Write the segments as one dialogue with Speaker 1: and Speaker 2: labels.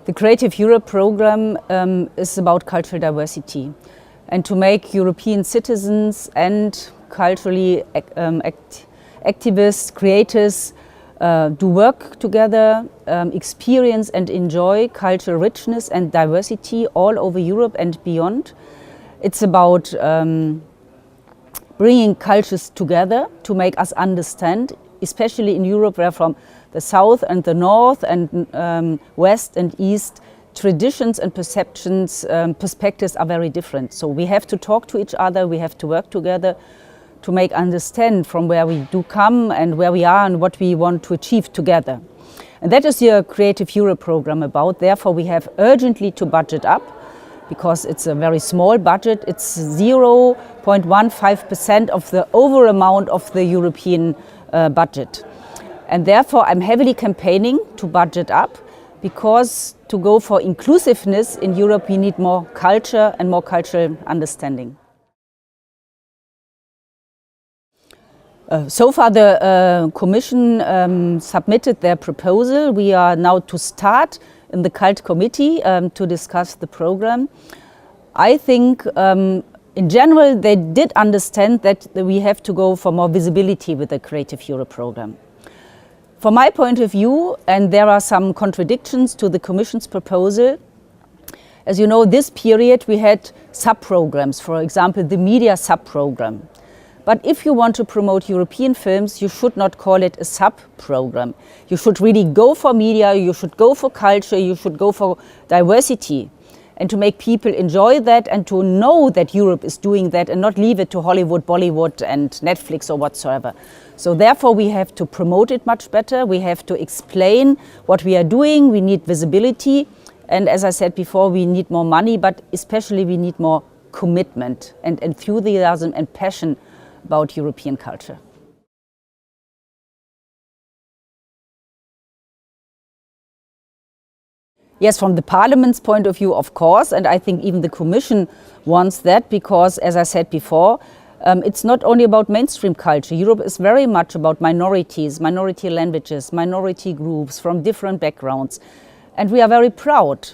Speaker 1: The Creative Europe program is about cultural diversity and to make European citizens and culturally activists, creators do work together, experience and enjoy cultural richness and diversity all over Europe and beyond. It's about bringing cultures together to make us understand, especially in Europe, where from the south and the north and west and east, traditions and perceptions, perspectives are very different. So we have to talk to each other, we have to work together to make understand from where we do come and where we are and what we want to achieve together. And that is the Creative Europe program about. Therefore, we have urgently to budget up, because it's a very small budget. It's 0.15% of the over amount of the European budget. And therefore, I'm heavily campaigning to budget up, because to go for inclusiveness in Europe, we need more culture and more cultural understanding. So far, the Commission submitted their proposal. We are now to start in the Cult Committee to discuss the program. I think in general they did understand that we have to go for more visibility with the Creative Europe program. From my point of view, and there are some contradictions to the Commission's proposal, as you know, this period we had sub-programs, for example, the media sub-program. But if you want to promote European films, you should not call it a sub-program. You should really go for media, you should go for culture, you should go for diversity. And to make people enjoy that and to know that Europe is doing that and not leave it to Hollywood, Bollywood and Netflix or whatsoever. So therefore we have to promote it much better. We have to explain what we are doing. We need visibility. And as I said before, we need more money, but especially we need more commitment and enthusiasm and passion about European culture. Yes, from the Parliament's point of view, of course, and I think even the Commission wants that, because, as I said before, it's not only about mainstream culture. Europe is very much about minorities, minority languages, minority groups from different backgrounds. And we are very proud.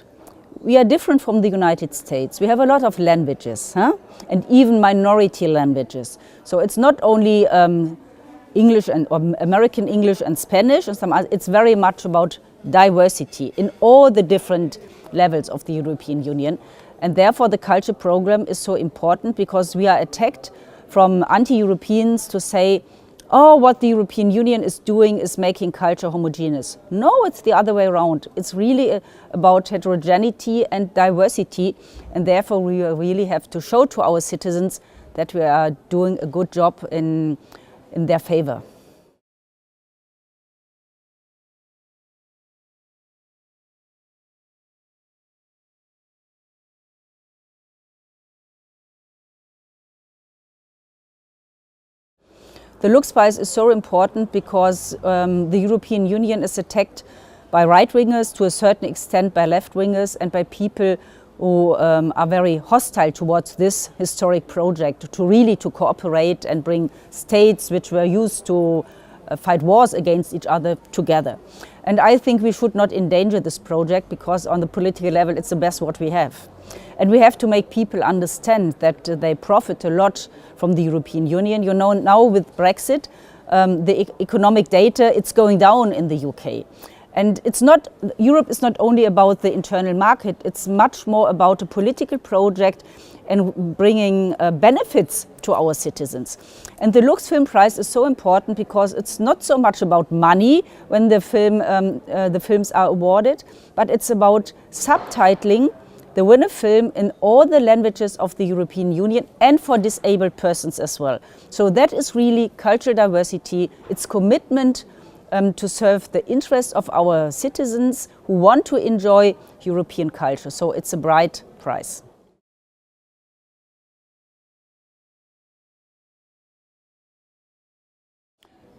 Speaker 1: We are different from the United States. We have a lot of languages, and even minority languages. So it's not only English and American English and Spanish, and some other, it's very much about diversity in all the different levels of the European Union. And therefore the culture program is so important, because we are attacked from anti-Europeans to say, oh, what the European Union is doing is making culture homogeneous. No, it's the other way around. It's really about heterogeneity and diversity, and therefore we really have to show to our citizens that we are doing a good job in their favor. The Lux Prize is so important because the European Union is attacked by right-wingers, to a certain extent by left-wingers, and by people who are very hostile towards this historic project, to really cooperate and bring states which were used to fight wars against each other together. And I think we should not endanger this project, because on the political level it's the best what we have. And we have to make people understand that they profit a lot from the European Union. You know, now with Brexit, the economic data, it's going down in the UK. And Europe is not only about the internal market, it's much more about a political project and bringing benefits to our citizens. And the Lux Film Prize is so important because it's not so much about money when the films are awarded, but it's about subtitling the winner film in all the languages of the European Union and for disabled persons as well. So that is really cultural diversity. It's commitment to serve the interests of our citizens who want to enjoy European culture. So it's a bright prize.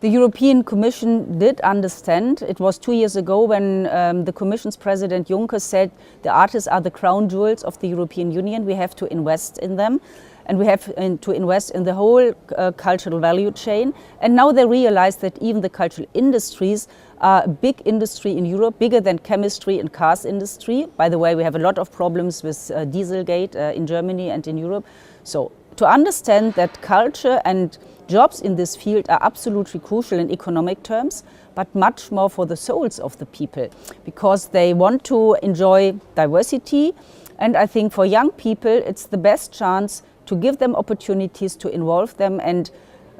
Speaker 1: The European Commission did understand. It was 2 years ago when the Commission's President Juncker said the artists are the crown jewels of the European Union. We have to invest in them. and we have to invest in the whole cultural value chain. And now they realize that even the cultural industries are a big industry in Europe, bigger than chemistry and cars industry. By the way, we have a lot of problems with Dieselgate in Germany and in Europe. So to understand that culture and jobs in this field are absolutely crucial in economic terms, but much more for the souls of the people, because they want to enjoy diversity. And I think for young people, it's the best chance to give them opportunities, to involve them, and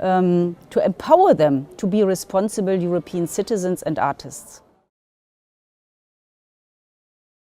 Speaker 1: to empower them to be responsible European citizens and artists.